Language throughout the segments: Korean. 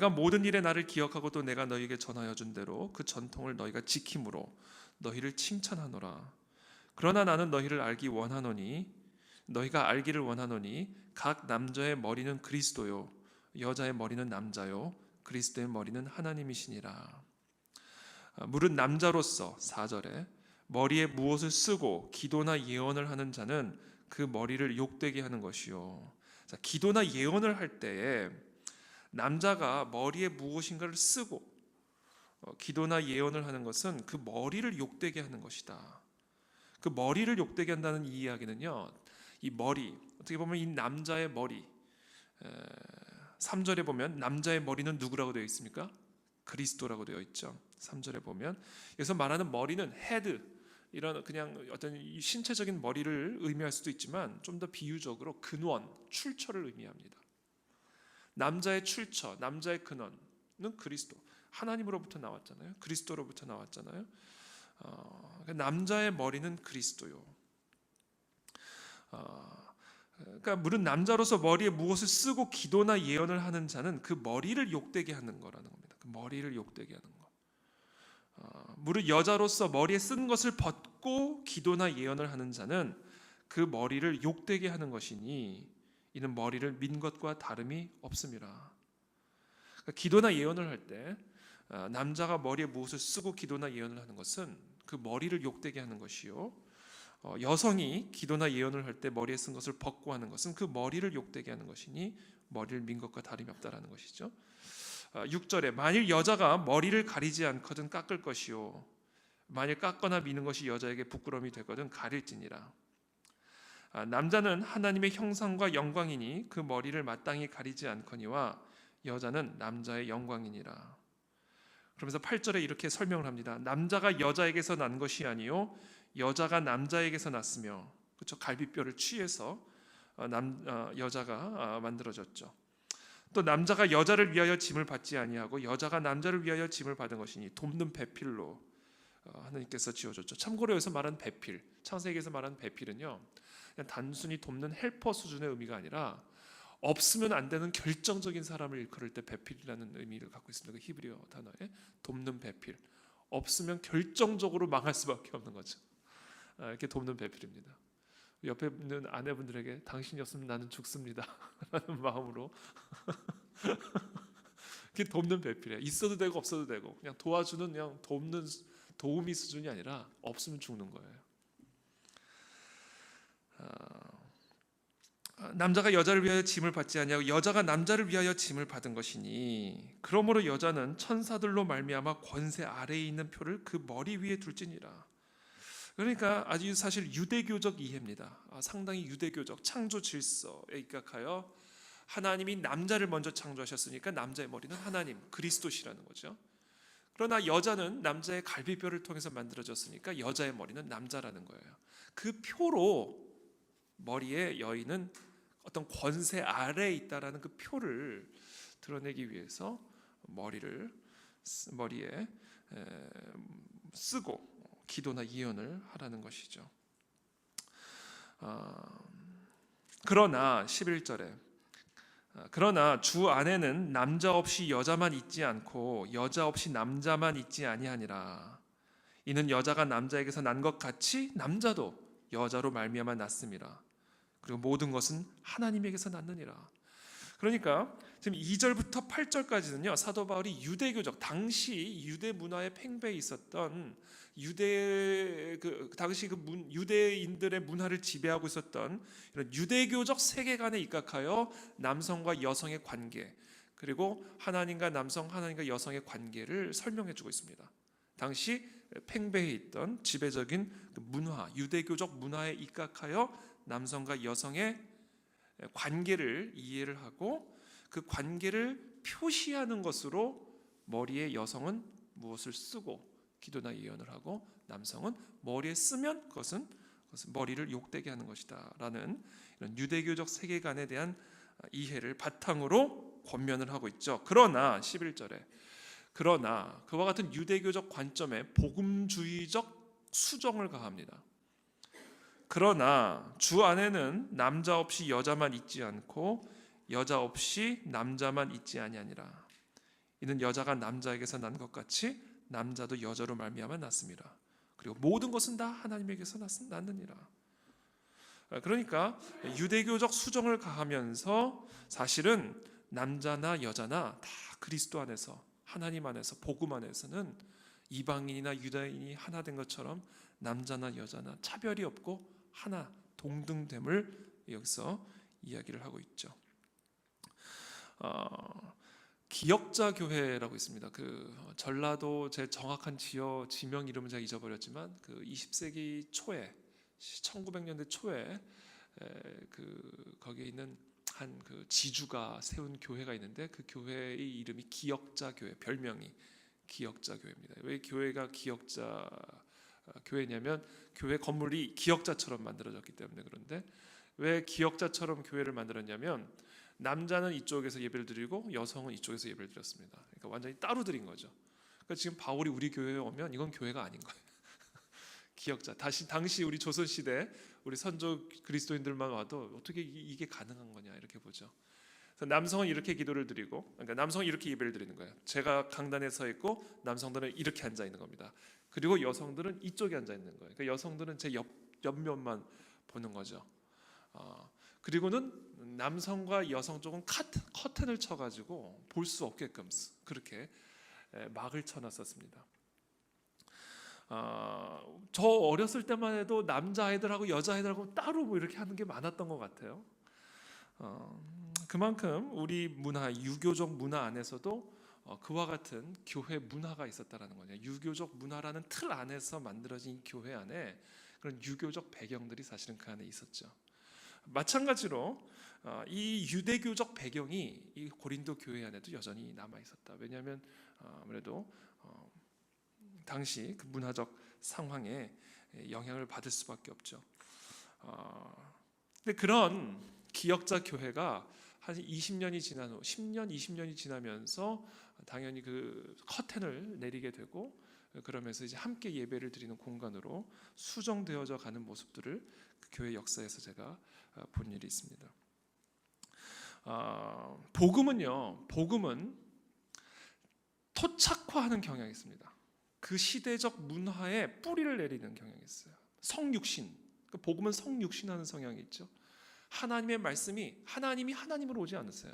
내가 모든 일에 나를 기억하고 또 내가 너희에게 전하여 준 대로 그 전통을 너희가 지킴으로 너희를 칭찬하노라. 그러나 나는 너희를 알기 원하노니 너희가 알기를 원하노니 각 남자의 머리는 그리스도요 여자의 머리는 남자요 그리스도의 머리는 하나님이시니라. 무릇 남자로서 4절에 머리에 무엇을 쓰고 기도나 예언을 하는 자는 그 머리를 욕되게 하는 것이요. 자, 기도나 예언을 할 때에 남자가 머리에 무엇인가를 쓰고 기도나 예언을 하는 것은 그 머리를 욕되게 하는 것이다. 그 머리를 욕되게 한다는 이 이야기는요, 이 머리, 어떻게 보면 이 남자의 머리, 3절에 보면 남자의 머리는 누구라고 되어 있습니까? 그리스도라고 되어 있죠. 3절에 보면 여기서 말하는 머리는 헤드, 이런 그냥 어떤 신체적인 머리를 의미할 수도 있지만 좀 더 비유적으로 근원, 출처를 의미합니다. 남자의 출처, 남자의 근원은 그리스도, 하나님으로부터 나왔잖아요. 그리스도로부터 나왔잖아요. 남자의 머리는 그리스도요. 그러니까 무릇 남자로서 머리에 무엇을 쓰고 기도나 예언을 하는 자는 그 머리를 욕되게 하는 거라는 겁니다. 그 머리를 욕되게 하는 거. 무릇 여자로서 머리에 쓴 것을 벗고 기도나 예언을 하는 자는 그 머리를 욕되게 하는 것이니 이는 머리를 민 것과 다름이 없음이라. 그러니까 기도나 예언을 할 때 남자가 머리에 무엇을 쓰고 기도나 예언을 하는 것은 그 머리를 욕되게 하는 것이요, 여성이 기도나 예언을 할 때 머리에 쓴 것을 벗고 하는 것은 그 머리를 욕되게 하는 것이니 머리를 민 것과 다름이 없다라는 것이죠. 6절에 만일 여자가 머리를 가리지 않거든 깎을 것이요 만일 깎거나 미는 것이 여자에게 부끄러움이 되거든 가릴지니라. 남자는 하나님의 형상과 영광이니 그 머리를 마땅히 가리지 않거니와 여자는 남자의 영광이니라. 그러면서 8절에 이렇게 설명을 합니다. 남자가 여자에게서 난 것이 아니요 여자가 남자에게서 났으며, 그렇죠? 갈비뼈를 취해서 여자가 만들어졌죠. 또 남자가 여자를 위하여 짐을 받지 아니하고 여자가 남자를 위하여 짐을 받은 것이니 돕는 배필로 하나님께서 지어줬죠. 참고로 여기서 말한 배필, 창세기에서 말한 배필은요, 그냥 단순히 돕는 헬퍼 수준의 의미가 아니라 없으면 안 되는 결정적인 사람을 일컬을 때 배필이라는 의미를 갖고 있습니다. 그 히브리어 단어에 돕는 배필, 없으면 결정적으로 망할 수밖에 없는 거죠. 이렇게 돕는 배필입니다. 옆에 있는 아내분들에게 당신이 없으면 나는 죽습니다 라는 마음으로 이렇게 돕는 배필이에요. 있어도 되고 없어도 되고 그냥 도와주는, 그냥 돕는 도우미 수준이 아니라 없으면 죽는 거예요. 남자가 여자를 위하여 짐을 받지 아니하고 여자가 남자를 위하여 짐을 받은 것이니 그러므로 여자는 천사들로 말미암아 권세 아래에 있는 표를 그 머리 위에 둘지니라. 그러니까 아주 사실 유대교적 이해입니다. 상당히 유대교적 창조 질서에 입각하여 하나님이 남자를 먼저 창조하셨으니까 남자의 머리는 하나님 그리스도시라는 거죠. 그러나 여자는 남자의 갈비뼈를 통해서 만들어졌으니까 여자의 머리는 남자라는 거예요. 그 표로 머리에 여인은 어떤 권세 아래에 있다라는 그 표를 드러내기 위해서 머리에 쓰고 기도나 예언을 하라는 것이죠. 그러나 11절에 그러나 주 안에는 남자 없이 여자만 있지 않고 여자 없이 남자만 있지 아니하니라. 이는 여자가 남자에게서 난 것 같이 남자도 여자로 말미암아 났음이라. 그리고 모든 것은 하나님에게서 났느니라. 그러니까 지금 2절부터 8절까지는요, 사도 바울이 유대교적, 당시 유대 문화에 팽배해 있었던 당시 유대인들의 문화를 지배하고 있었던 이런 유대교적 세계관에 입각하여 남성과 여성의 관계, 그리고 하나님과 남성, 하나님과 여성의 관계를 설명해주고 있습니다. 당시 팽배해 있던 지배적인 문화, 유대교적 문화에 입각하여 남성과 여성의 관계를 이해를 하고 그 관계를 표시하는 것으로 머리에 여성은 무엇을 쓰고 기도나 예언을 하고 남성은 머리에 쓰면 그것은 머리를 욕되게 하는 것이다 라는 이런 유대교적 세계관에 대한 이해를 바탕으로 권면을 하고 있죠. 그러나 11절에 그러나 그와 같은 유대교적 관점에 복음주의적 수정을 가합니다. 그러나 주 안에는 남자 없이 여자만 있지 않고 여자 없이 남자만 있지 아니하니라. 이는 여자가 남자에게서 난 것 같이 남자도 여자로 말미암아 났습니다. 그리고 모든 것은 다 하나님에게서 났느니라. 그러니까 유대교적 수정을 가하면서 사실은 남자나 여자나 다 그리스도 안에서, 하나님 안에서, 복음 안에서는 이방인이나 유다인이 하나 된 것처럼 남자나 여자나 차별이 없고 하나 동등됨을 여기서 이야기를 하고 있죠. 기역자 교회라고 있습니다. 그 전라도, 제 정확한 지명 이름은 제가 잊어버렸지만 그 20세기 초에, 1900년대 초에 거기에 있는 한 그 지주가 세운 교회가 있는데, 그 교회의 이름이 기역자 교회, 별명이 기역자 교회입니다. 왜 교회가 기역자 교회냐면 교회 건물이 기역자처럼 만들어졌기 때문에. 그런데 왜 기역자처럼 교회를 만들었냐면 남자는 이쪽에서 예배를 드리고 여성은 이쪽에서 예배를 드렸습니다. 그러니까 완전히 따로 드린 거죠. 그러니까 지금 바울이 우리 교회에 오면 이건 교회가 아닌 거예요. 기역자. 당시 우리 조선 시대 우리 선조 그리스도인들만 와도 어떻게 이게 가능한 거냐 이렇게 보죠. 그래서 남성은 이렇게 기도를 드리고, 그러니까 남성은 이렇게 예배를 드리는 거예요. 제가 강단에 서 있고 남성들은 이렇게 앉아 있는 겁니다. 그리고 여성들은 이쪽에 앉아 있는 거예요. 그러니까 여성들은 제 옆면만 보는 거죠. 그리고는 남성과 여성 쪽은 커튼을 쳐가지고 볼 수 없게끔 그렇게 막을 쳐놨었습니다. 저 어렸을 때만 해도 남자아이들하고 여자아이들하고 따로 뭐 이렇게 하는 게 많았던 것 같아요. 그만큼 우리 문화, 유교적 문화 안에서도 그와 같은 교회 문화가 있었다라는 거죠. 유교적 문화라는 틀 안에서 만들어진 교회 안에 그런 유교적 배경들이 사실은 그 안에 있었죠. 마찬가지로 이 유대교적 배경이 이 고린도 교회 안에도 여전히 남아 있었다. 왜냐하면 아무래도 당시 그 문화적 상황에 영향을 받을 수밖에 없죠. 근데 그런 기역자 교회가 한 20년이 지난 후, 10년, 20년이 지나면서 당연히 그 커튼을 내리게 되고, 그러면서 이제 함께 예배를 드리는 공간으로 수정되어져 가는 모습들을 그 교회 역사에서 제가 본 일이 있습니다. 복음은 토착화하는 경향이 있습니다. 그 시대적 문화에 뿌리를 내리는 경향이 있어요. 성육신, 복음은 성육신하는 성향이 있죠. 하나님의 말씀이, 하나님이 하나님으로 오지 않으세요.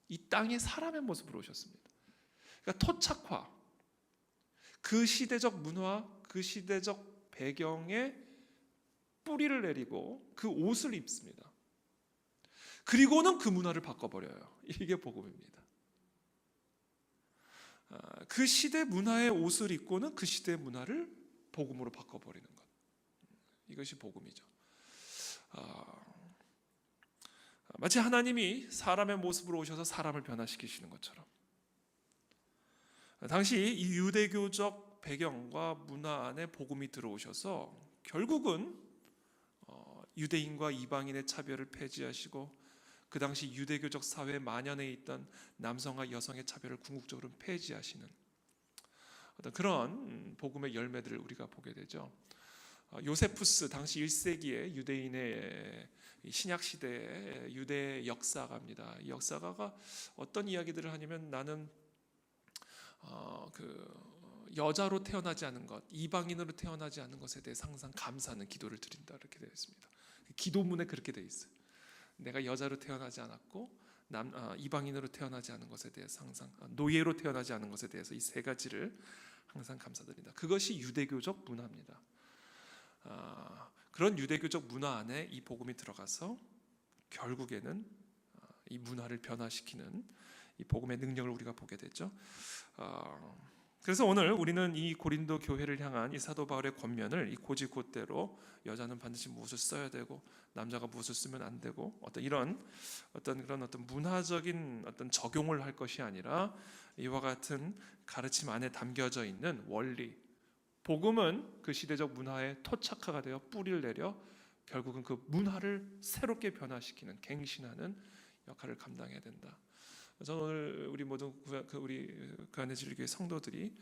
이 땅에 사람의 모습으로 오셨습니다. 그러니까 토착화, 그 시대적 문화, 그 시대적 배경에 뿌리를 내리고 그 옷을 입습니다. 그리고는 그 문화를 바꿔버려요. 이게 복음입니다. 그 시대 문화의 옷을 입고는 그 시대 문화를 복음으로 바꿔버리는 것, 이것이 복음이죠. 마치 하나님이 사람의 모습으로 오셔서 사람을 변화시키시는 것처럼, 당시 이 유대교적 배경과 문화 안에 복음이 들어오셔서 결국은 유대인과 이방인의 차별을 폐지하시고, 그 당시 유대교적 사회에 만연해 있던 남성과 여성의 차별을 궁극적으로 폐지하시는 어떤 그런 복음의 열매들을 우리가 보게 되죠. 요세푸스, 당시 1세기의 유대인의 신약 시대의 유대 역사가입니다. 이 역사가가 어떤 이야기들을 하냐면, 나는 그 여자로 태어나지 않은 것, 이방인으로 태어나지 않은 것에 대해 항상 감사하는 기도를 드린다, 이렇게 되어 있습니다. 기도문에 그렇게 되어 있어요. 내가 여자로 태어나지 않았고 이방인으로 태어나지 않은 것에 대해서 항상, 노예로 태어나지 않은 것에 대해서 이 세 가지를 항상 감사드린다. 그것이 유대교적 문화입니다. 그런 유대교적 문화 안에 이 복음이 들어가서 결국에는 이 문화를 변화시키는 이 복음의 능력을 우리가 보게 되죠. 그래서 오늘 우리는 이 고린도 교회를 향한 이 사도 바울의 권면을 이 고지고대로, 여자는 반드시 무엇을 써야 되고 남자가 무엇을 쓰면 안 되고, 그런 문화적인 적용을 할 것이 아니라 이와 같은 가르침 안에 담겨져 있는 원리, 복음은 그 시대적 문화에 토착화가 되어 뿌리를 내려 결국은 그 문화를 새롭게 변화시키는, 갱신하는 역할을 감당해야 된다. 저는 오늘 우리 모든 우리 그안의진리교회 성도들이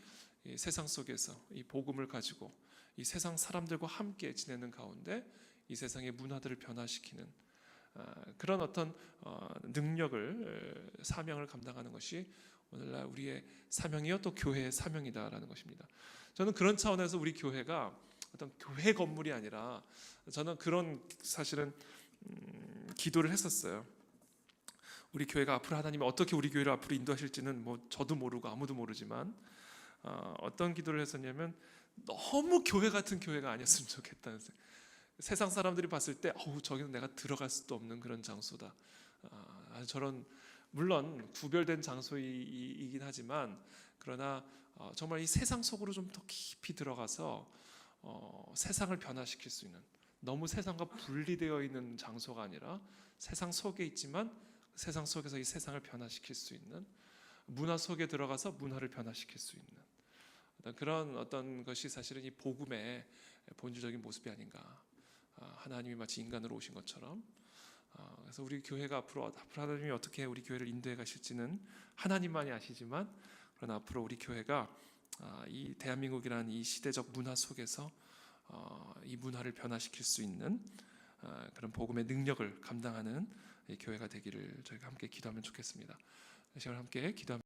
이 세상 속에서 이 복음을 가지고 이 세상 사람들과 함께 지내는 가운데 이 세상의 문화들을 변화시키는 그런 어떤 능력을, 사명을 감당하는 것이 오늘날 우리의 사명이요 또 교회의 사명이다라는 것입니다. 저는 그런 차원에서 우리 교회가 어떤 교회 건물이 아니라 저는 그런 사실은 기도를 했었어요. 우리 교회가 앞으로 하나님이 어떻게 우리 교회를 앞으로 인도하실지는 뭐 저도 모르고 아무도 모르지만 어떤 기도를 했었냐면 너무 교회 같은 교회가 아니었으면 좋겠다는 생각. 세상 사람들이 봤을 때 저기는 내가 들어갈 수도 없는 그런 장소다. 저런 물론 구별된 장소이긴 하지만 그러나 정말 이 세상 속으로 좀 더 깊이 들어가서 세상을 변화시킬 수 있는, 너무 세상과 분리되어 있는 장소가 아니라 세상 속에 있지만 세상 속에서 이 세상을 변화시킬 수 있는, 문화 속에 들어가서 문화를 변화시킬 수 있는 그런 어떤 것이 사실은 이 복음의 본질적인 모습이 아닌가. 하나님이 마치 인간으로 오신 것처럼. 그래서 우리 교회가 앞으로 하나님이 어떻게 우리 교회를 인도해 가실지는 하나님만이 아시지만, 그러나 앞으로 우리 교회가 이 대한민국이라는 이 시대적 문화 속에서 이 문화를 변화시킬 수 있는 그런 복음의 능력을 감당하는 이 교회가 되기를 저희가 함께 기도하면 좋겠습니다. 이 시간 함께 기도하면